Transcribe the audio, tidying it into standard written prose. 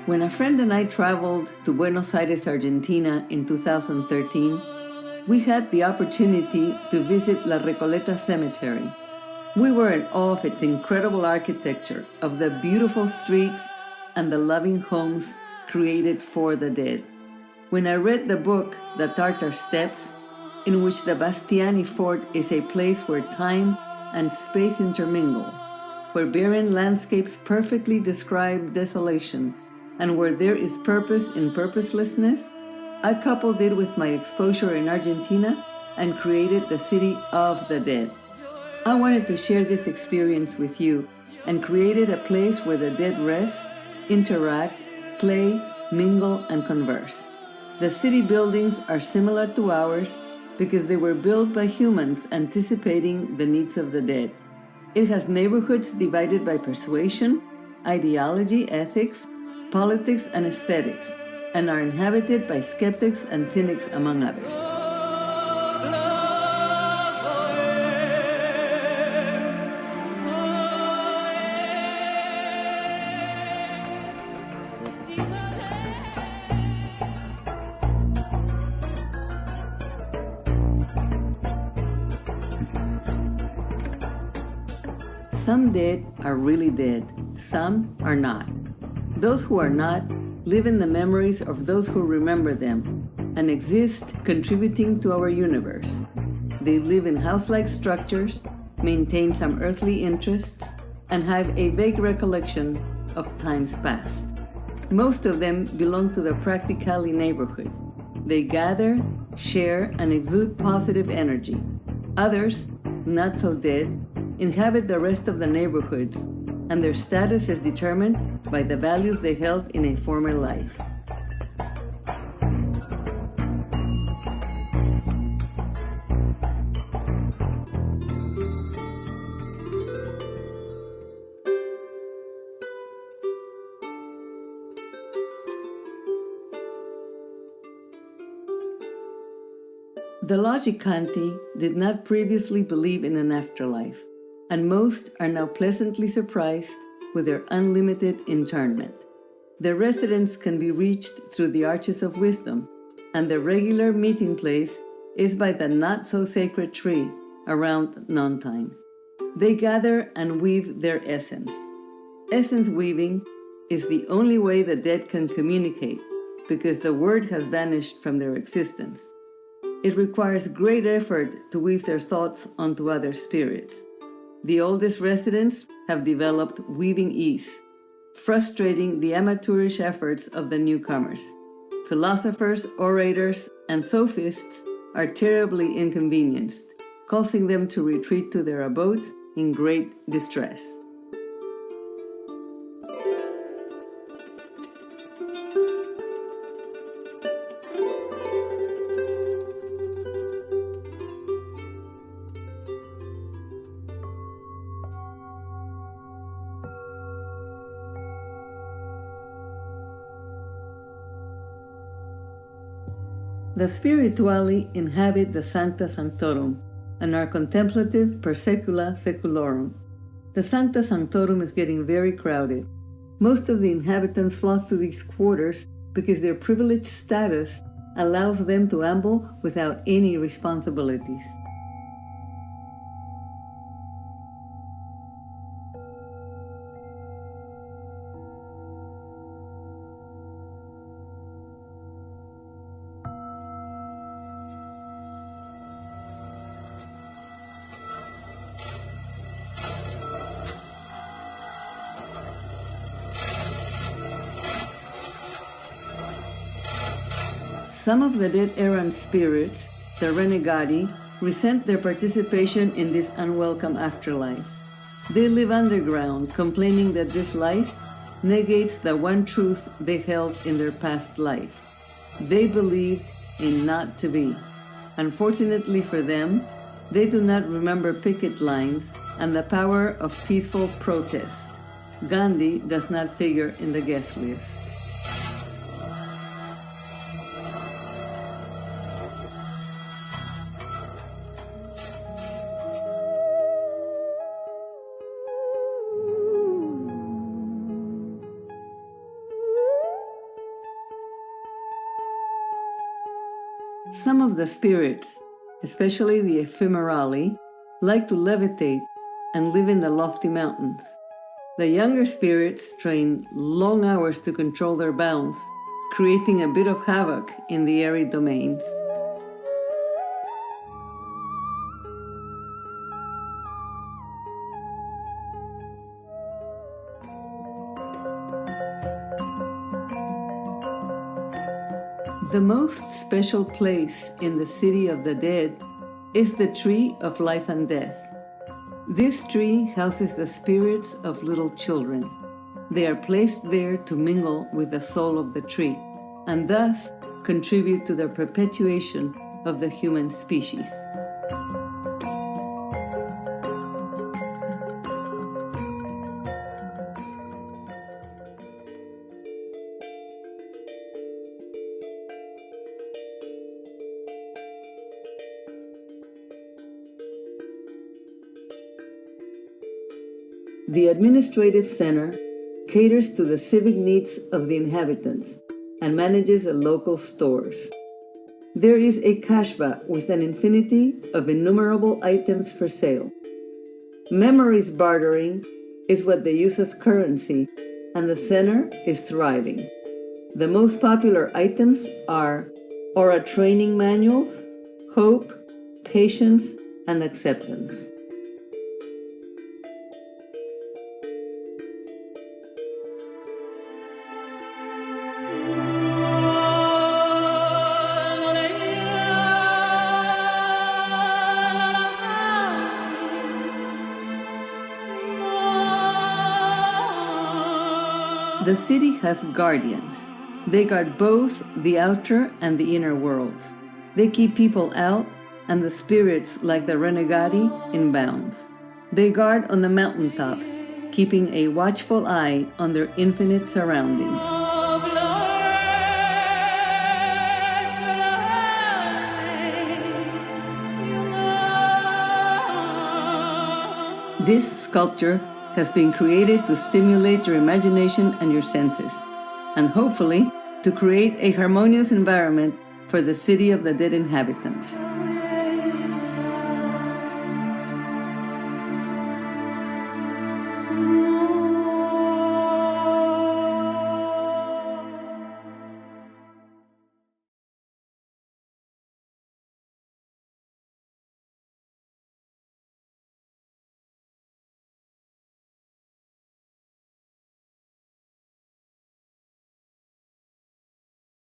When a friend and I traveled to Buenos Aires, Argentina in 2013, we had the opportunity to visit La Recoleta Cemetery. We were in awe of its incredible architecture, of the beautiful streets, and the loving homes created for the dead. When I read the book, The Tartar Steps, in which the Bastiani Fort is a place where time and space intermingle, where barren landscapes perfectly describe desolation, and where there is purpose in purposelessness, I coupled it with my exposure in Argentina and created the City of the Dead. I wanted to share this experience with you and created a place where the dead rest, interact, play, mingle, and converse. The city buildings are similar to ours because they were built by humans anticipating the needs of the dead. It has neighborhoods divided by persuasion, ideology, ethics, politics, and aesthetics, and are inhabited by skeptics and cynics, among others. Some dead are really dead, some are not. Those who are not live in the memories of those who remember them and exist contributing to our universe. They live in house-like structures, maintain some earthly interests, and have a vague recollection of times past. Most of them belong to the Practicali neighborhood. They gather, share, and exude positive energy. Others, not so dead, inhabit the rest of the neighborhoods, and their status is determined by the values they held in a former life. The Logicanti did not previously believe in an afterlife, and most are now pleasantly surprised with their unlimited internment. Their residence can be reached through the Arches of Wisdom, and their regular meeting place is by the not-so-sacred tree around noontime. They gather and weave their essence. Essence weaving is the only way the dead can communicate, because the word has vanished from their existence. It requires great effort to weave their thoughts onto other spirits. The oldest residents have developed weaving ease, frustrating the amateurish efforts of the newcomers. Philosophers, orators, and sophists are terribly inconvenienced, causing them to retreat to their abodes in great distress. The spirituali inhabit the Sancta Sanctorum and are contemplative per secula seculorum. The Sancta Sanctorum is getting very crowded. Most of the inhabitants flock to these quarters because their privileged status allows them to amble without any responsibilities. Some of the dead errant spirits, the renegati, resent their participation in this unwelcome afterlife. They live underground, complaining that this life negates the one truth they held in their past life. They believed in not to be. Unfortunately for them, they do not remember picket lines and the power of peaceful protest. Gandhi does not figure in the guest list. Some of the spirits, especially the ephemerali, like to levitate and live in the lofty mountains. The younger spirits train long hours to control their bounds, creating a bit of havoc in the arid domains. The most special place in the city of the dead is the tree of life and death. This tree houses the spirits of little children. They are placed there to mingle with the soul of the tree, and thus contribute to the perpetuation of the human species. The administrative center caters to the civic needs of the inhabitants and manages the local stores. There is a kashba with an infinity of innumerable items for sale. Memories bartering is what they use as currency, and the center is thriving. The most popular items are aura training manuals, hope, patience, and acceptance. The city has guardians. They guard both the outer and the inner worlds. They keep people out and the spirits like the renegati in bounds. They guard on the mountaintops, keeping a watchful eye on their infinite surroundings. This sculpture has been created to stimulate your imagination and your senses, and hopefully to create a harmonious environment for the city of the dead inhabitants.